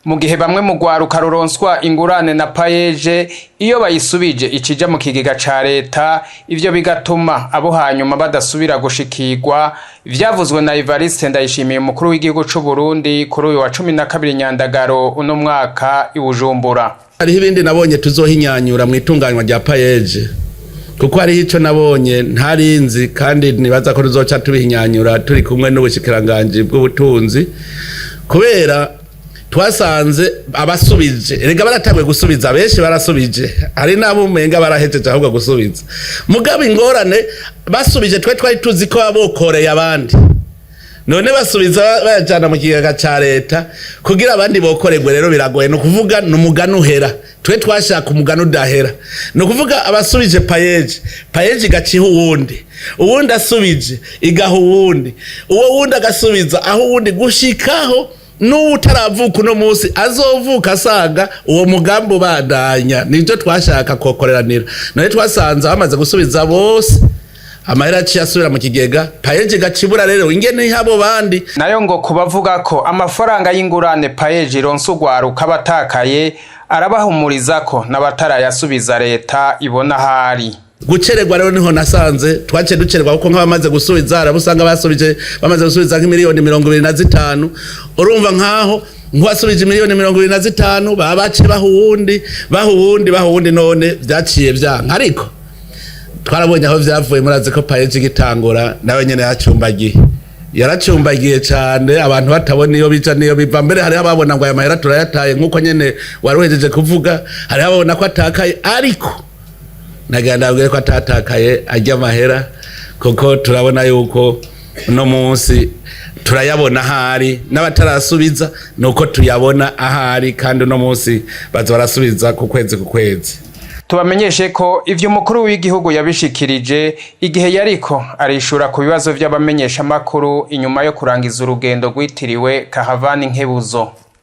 mu gihe bamwe mu gwaruka ruronswa ingurane na payeje iyo bayisubije ikija mu kigega ca leta, ivyo bigatuma abo hanyuma badasubira gushikirwa. Vyavuzwe na Evariste Ndayishimiye umukuru w'igihugu c'u Burundi kuri uyu wa 12 Nyandagaro uno mwaka i Bujumbura. Hariho ibindi nabonye tuzohinyanyura mu itunganywa rya payeje, kuko hariho ico nabonye ntarinzi kandi nibaza ko tuzoca tubihinyanyura turi kumwe n'ubushikiranganje bw'ubutunzi, kubera twasanze abasubije erega baratabwe gusubiza, benshi barasubije, hari nabo umenga barahejeje ahubwo gusubiza. Mugabo ingorane basubije twari tuzi ko abokoreye abandi, none basubiza bayajana mu kigega ca leta kugira abandi bokoregwe. Rero biragoye, no kuvuga n'umugano uhera, twe twashaka umugano udahera. No kuvuga abasubije payeje igaciha uwundi asubije igaha uwundi, uwo wundi agasubiza aho uwundi gushikaho n'utaravuka uno munsi azovuka asanga uwo mugambo badanya. Nivyo twashaka kokoreranira, none twasanze bamaze gusubiza bose amahera aciye asubira mu kigega, payeje gacibura. Rero ingene habo bandi nayo ngo kubavuga ko amafaranga y'ingurane payeje ironsa ugwaruka batakaye, arabahumuriza ko n'abatarayasubiza leta ibona hari gucererwa. Rero niho nasanze twace ducererwa kuko nk'abamaze gusubiza arabusanga basubije bamaze gusubiza nk'imiliyoni 25. Urumva nkaho nk'wasubije miliyoni 25 babace bahuwundi none vyaciye vyanka. Ariko twarabonye aho vyavuye, murazi ko payeje gitangura nawe nyene yaracumbagiye cyane, abantu batabona iyo bica niyo biva. Mbere hari ababona ngo aya mahera turayataye nkuko nyene waruhejeje kuvuga, hari ababona ko atakaye, ariko nagandabwiye ko atatakaye ajya mahera, kuko turabona yuko no munsi turayabona ahari, n'abatarasubiza nuko tuyabona ahari, kandi no munsi baza barasubiza ku kwezi. Tubamenyeshe ko ivyo umukuru w'igihugu yabishikirije igihe yariko arishura ku bibazo vy'abamenyesha makuru inyuma yo kurangiza urugendo rwitiriwe Kahavani Nkebuzo.